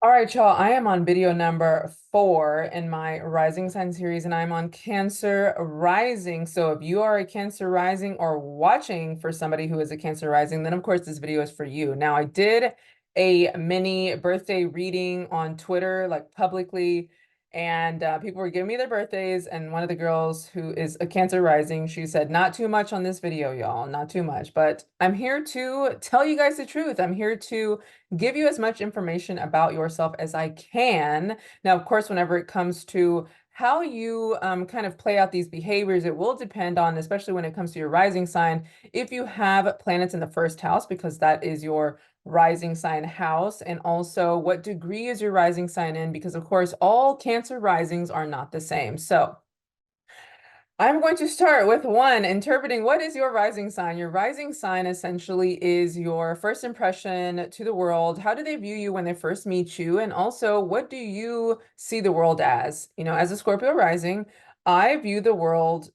All right, y'all. I am on video number 4 in my rising sign series, and I'm on Cancer rising. So if you are a Cancer rising or watching for somebody who is a Cancer rising, then of course this video is for you. Now, I did a mini birthday reading on Twitter, like publicly, and people were giving me their birthdays. And one of the girls who is a Cancer rising, she said, "Not too much on this video, y'all, not too much." But I'm here to tell you guys the truth. I'm here to give you as much information about yourself as I can. Now, of course, whenever it comes to how you kind of play out these behaviors, it will depend on, especially when it comes to your rising sign, if you have planets in the first house, because that is your rising sign house, and also what degree is your rising sign in, because of course, all Cancer risings are not the same. So I'm going to start with one, interpreting what is your rising sign. Your rising sign essentially is your first impression to the world. How do they view you when they first meet you? And also, what do you see the world as? You know, as a Scorpio rising, I view the world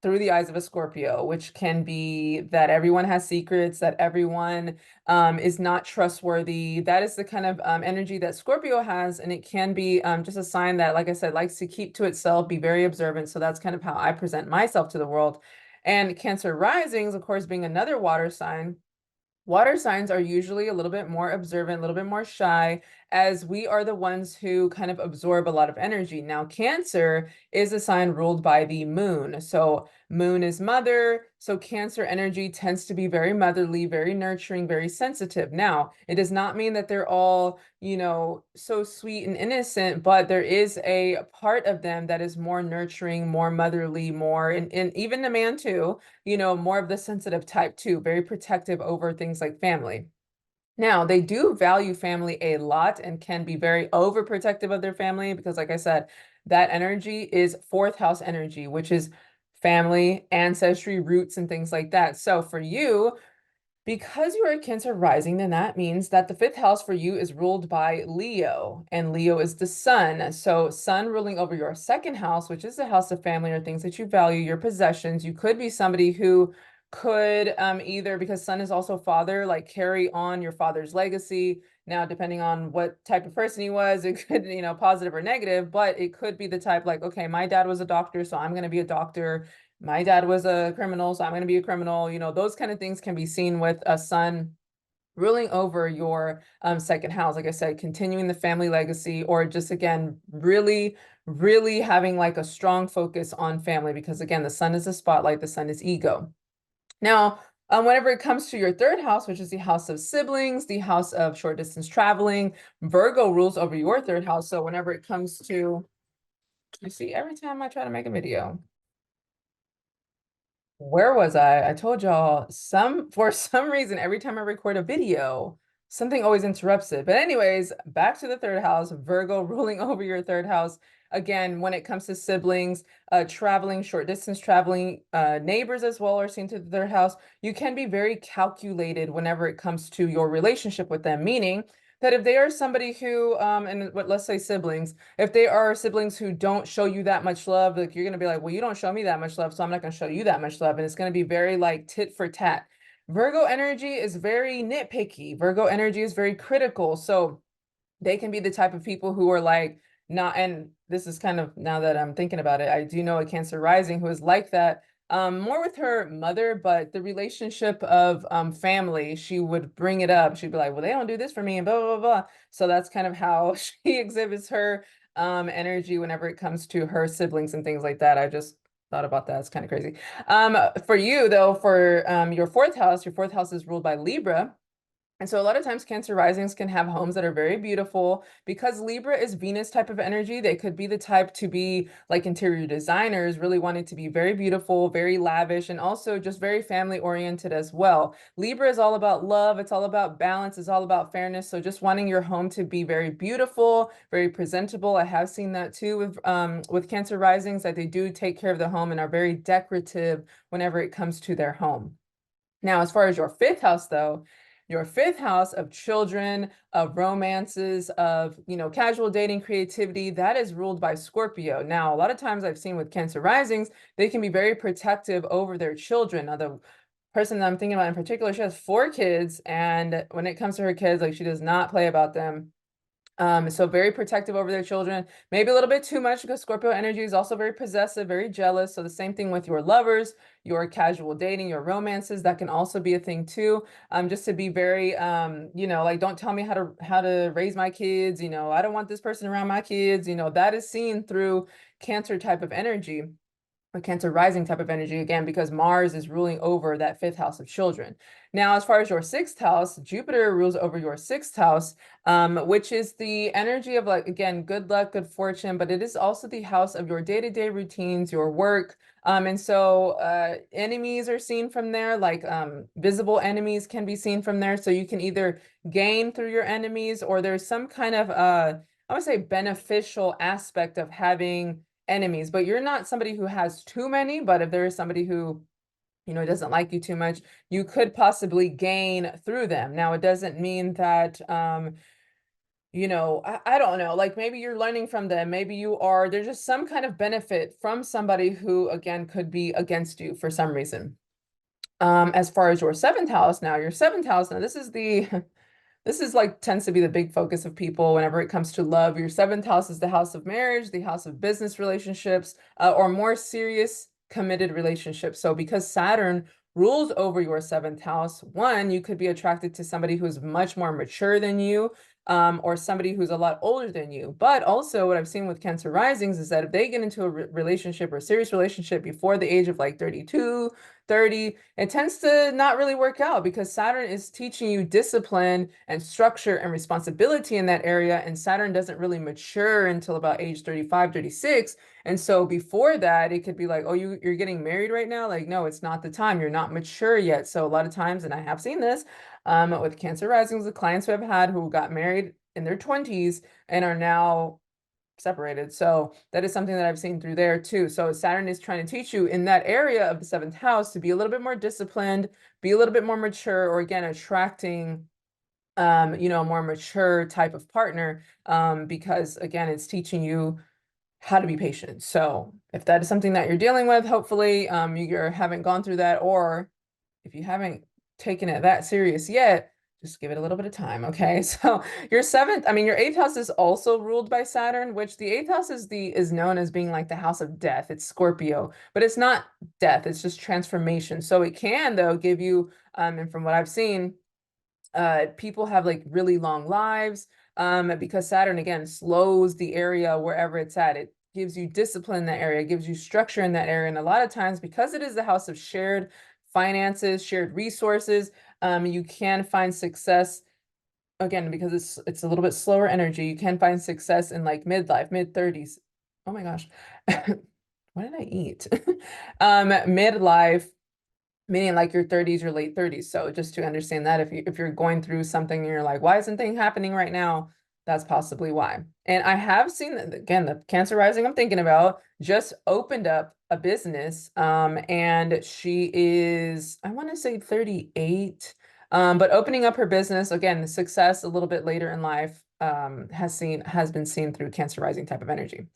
through the eyes of a Scorpio, which can be that everyone has secrets, that everyone is not trustworthy. That is the kind of energy that Scorpio has, and it can be just a sign that, like I said, likes to keep to itself, be very observant. So that's kind of how I present myself to the world. And Cancer risings, of course, being another water sign. Water signs are usually a little bit more observant, a little bit more shy, as we are the ones who kind of absorb a lot of energy. Now, Cancer is a sign ruled by the moon. So, moon is mother. So, Cancer energy tends to be very motherly, very nurturing, very sensitive. Now, it does not mean that they're all, so sweet and innocent, but there is a part of them that is more nurturing, more motherly, more, and even the man too, more of the sensitive type too, very protective over things like family. Now, they do value family a lot and can be very overprotective of their family because, like I said, that energy is fourth house energy, which is family, ancestry, roots, and things like that. So for you, because you are a Cancer rising, then that means that the fifth house for you is ruled by Leo, and Leo is the sun. So, sun ruling over your second house, which is the house of family or things that you value, your possessions. You could be somebody who could either, because sun is also father, like carry on your father's legacy. Now, depending on what type of person he was, it could, positive or negative, but it could be the type like, okay, my dad was a doctor, so I'm going to be a doctor. My dad was a criminal, so I'm going to be a criminal. Those kind of things can be seen with a sun ruling over your second house. Like I said, continuing the family legacy, or just again, really, really having like a strong focus on family, because again, the sun is a spotlight, the sun is ego. Now, whenever it comes to your third house, which is the house of siblings, the house of short distance traveling, Virgo rules over your third house. So whenever it comes to, you see, every time I try to make a video, where was I? I told y'all for some reason, every time I record a video, something always interrupts it. But anyways, back to the third house, Virgo ruling over your third house. Again, when it comes to siblings, traveling, short distance traveling, neighbors as well are seen to the third house. You can be very calculated whenever it comes to your relationship with them, meaning that if they are somebody who, and what, let's say siblings, if they are siblings who don't show you that much love, like you're gonna be like, well, you don't show me that much love, so I'm not gonna show you that much love. And it's gonna be very like tit for tat. Virgo energy is very nitpicky. Virgo energy is very critical. So they can be the type of people who are like, not, and this is kind of, now that I'm thinking about it, I do know a Cancer rising who is like that, more with her mother, but the relationship of family, she would bring it up. She'd be like, well, they don't do this for me, and blah, blah, blah. So that's kind of how she exhibits her energy whenever it comes to her siblings and things like that. I just thought about that. It's kind of crazy. For you, though, for your fourth house is ruled by Libra. And so a lot of times Cancer risings can have homes that are very beautiful because Libra is Venus type of energy. They could be the type to be like interior designers, really wanting to be very beautiful, very lavish, and also just very family oriented as well. Libra is all about love. It's all about balance. It's all about fairness. So just wanting your home to be very beautiful, very presentable. I have seen that too with Cancer risings, that they do take care of the home and are very decorative whenever it comes to their home. Now, as far as your fifth house, though, your fifth house of children, of romances, of, casual dating, creativity, that is ruled by Scorpio. Now, a lot of times I've seen with Cancer risings, they can be very protective over their children. Now, the person that I'm thinking about in particular, she has 4 kids, and when it comes to her kids, like she does not play about them. So very protective over their children, maybe a little bit too much because Scorpio energy is also very possessive, very jealous. So the same thing with your lovers, your casual dating, your romances, that can also be a thing too. Just to be very, like don't tell me how to raise my kids. I don't want this person around my kids. That is seen through Cancer type of energy, a Cancer rising type of energy again, because Mars is ruling over that fifth house of children. Now, as far as your sixth house, Jupiter rules over your sixth house, which is the energy of, like, again, good luck, good fortune, but it is also the house of your day-to-day routines, your work. And so enemies are seen from there, like visible enemies can be seen from there. So you can either gain through your enemies, or there's some kind of, I would say, beneficial aspect of having enemies, but you're not somebody who has too many. But if there is somebody who, doesn't like you too much, you could possibly gain through them. Now, it doesn't mean that, I don't know, like maybe you're learning from them. Maybe there's just some kind of benefit from somebody who, again, could be against you for some reason. As far as your seventh house, now this is the this is like tends to be the big focus of people whenever it comes to love. Your seventh house is the house of marriage, the house of business relationships, or more serious committed relationships. So because Saturn rules over your seventh house, one, you could be attracted to somebody who's much more mature than you, or somebody who's a lot older than you. But also what I've seen with Cancer risings is that if they get into a relationship or a serious relationship before the age of like 32, 30, it tends to not really work out because Saturn is teaching you discipline and structure and responsibility in that area. And Saturn doesn't really mature until about age 35, 36. And so before that, it could be like, oh, you're getting married right now? Like, no, it's not the time. You're not mature yet. So a lot of times, and I have seen this with Cancer risings, the clients who I've had who got married in their 20s and are now separated. So that is something that I've seen through there too. So Saturn is trying to teach you in that area of the seventh house to be a little bit more disciplined, be a little bit more mature, or again, attracting a more mature type of partner, because again, it's teaching you how to be patient. So if that is something that you're dealing with, hopefully you haven't gone through that, or if you haven't taken it that serious yet, just give it a little bit of time, okay? So your eighth house is also ruled by Saturn, which the eighth house is known as being like the house of death. It's Scorpio, but it's not death, it's just transformation. So it can though give you, and from what I've seen, people have like really long lives, because Saturn again slows the area wherever it's at. It gives you discipline in that area, gives you structure in that area. And a lot of times, because it is the house of shared finances, shared resources, you can find success again because it's a little bit slower energy. You can find success in like midlife, mid 30s. Oh my gosh. What did I eat? Midlife, meaning like your 30s or late 30s. So just to understand that if you're going through something and you're like, why isn't thing happening right now? That's possibly why. And I have seen that again, the Cancer rising I'm thinking about just opened up a business. And she is, I want to say 38. But opening up her business, again, the success a little bit later in life, has been seen through Cancer rising type of energy.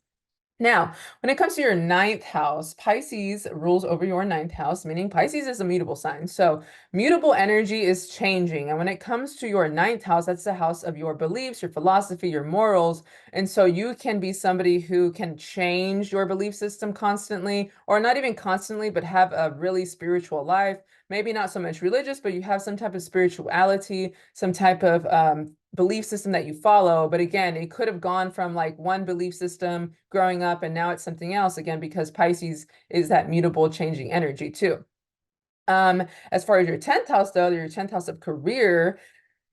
Now, when it comes to your ninth house, Pisces rules over your ninth house, meaning Pisces is a mutable sign. So mutable energy is changing. And when it comes to your ninth house, that's the house of your beliefs, your philosophy, your morals. And so you can be somebody who can change your belief system constantly, or not even constantly, but have a really spiritual life. Maybe not so much religious, but you have some type of spirituality, some type of belief system that you follow. But again, it could have gone from like one belief system growing up and now it's something else again, because Pisces is that mutable changing energy too. As far as your 10th house though, your 10th house of career,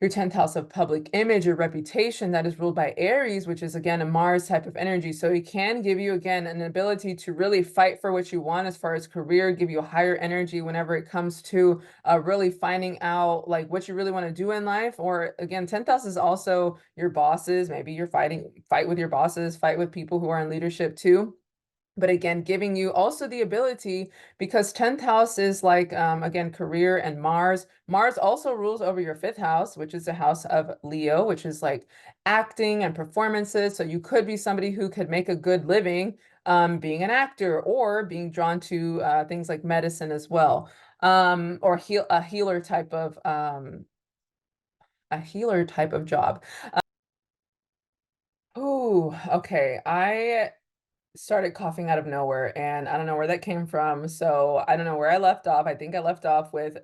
your 10th house of public image, your reputation, that is ruled by Aries, which is again a Mars type of energy. So it can give you again an ability to really fight for what you want as far as career, give you a higher energy whenever it comes to really finding out like what you really want to do in life. Or again, 10th house is also your bosses. Maybe you're fight with your bosses, fight with people who are in leadership too. But again, giving you also the ability, because 10th house is like, again, career and Mars. Mars also rules over your fifth house, which is the house of Leo, which is like acting and performances. So you could be somebody who could make a good living being an actor, or being drawn to things like medicine as well, or a healer type of job. Okay. I started coughing out of nowhere and I don't know where that came from. So I don't know where I left off. I think I left off with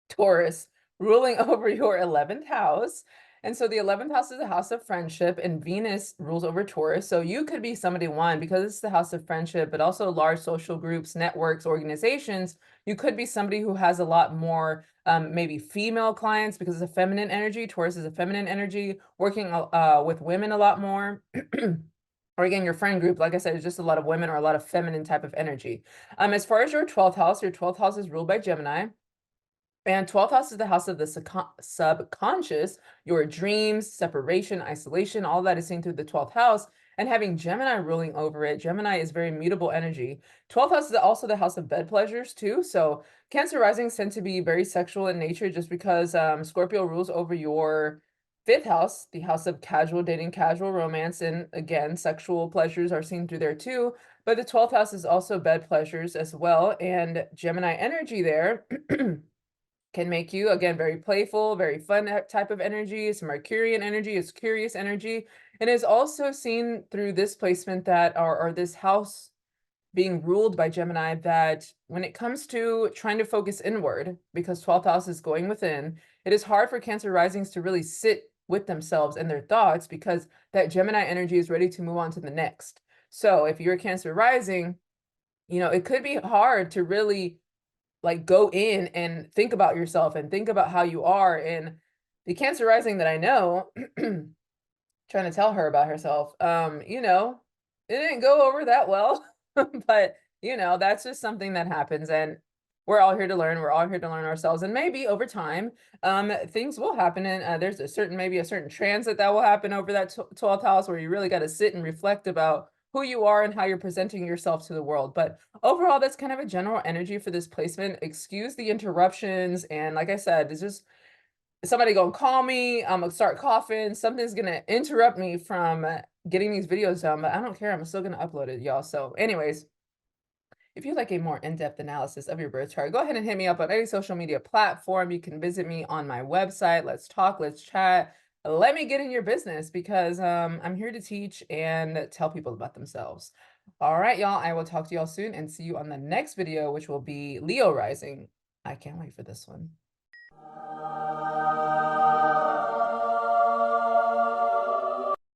Taurus ruling over your 11th house. And so the 11th house is a house of friendship, and Venus rules over Taurus. So you could be somebody, one, because it's the house of friendship, but also large social groups, networks, organizations. You could be somebody who has a lot more, maybe female clients because it's a feminine energy. Taurus is a feminine energy, working with women a lot more. Or again, your friend group, like I said, is just a lot of women or a lot of feminine type of energy. As far as your 12th house is ruled by Gemini. And 12th house is the house of the subconscious, your dreams, separation, isolation, all that is seen through the 12th house. And having Gemini ruling over it, Gemini is very mutable energy. 12th house is also the house of bed pleasures, too. So Cancer risings tend to be very sexual in nature just because Scorpio rules over your fifth house, the house of casual dating, casual romance. And again, sexual pleasures are seen through there, too. But the 12th house is also bed pleasures as well. And Gemini energy there. Can make you, again, very playful, very fun type of energy. It's Mercurian energy, it's curious energy. And is also seen through this placement that, or this house being ruled by Gemini, that when it comes to trying to focus inward, because 12th house is going within, it is hard for Cancer risings to really sit with themselves and their thoughts because that Gemini energy is ready to move on to the next. So if you're a Cancer rising, it could be hard to really like go in and think about yourself and think about how you are. And the Cancer rising that I know, trying to tell her about herself, it didn't go over that well. But that's just something that happens, and we're all here to learn. We're all here to learn ourselves, and maybe over time, things will happen. And there's maybe a certain transit that will happen over that 12th house where you really got to sit and reflect about who you are and how you're presenting yourself to the world. But overall, that's kind of a general energy for this placement. Excuse the interruptions, and like I said, it's just somebody gonna call me, I'm gonna start coughing, something's gonna interrupt me from getting these videos done, but I don't care, I'm still gonna upload it, y'all. So anyways, if you'd like a more in-depth analysis of your birth chart, go ahead and hit me up on any social media platform. You can visit me on my website. Let's talk, let's chat. Let me get in your business because I'm here to teach and tell people about themselves. All right, y'all, I will talk to y'all soon and see you on the next video, which will be Leo rising. I can't wait for this one.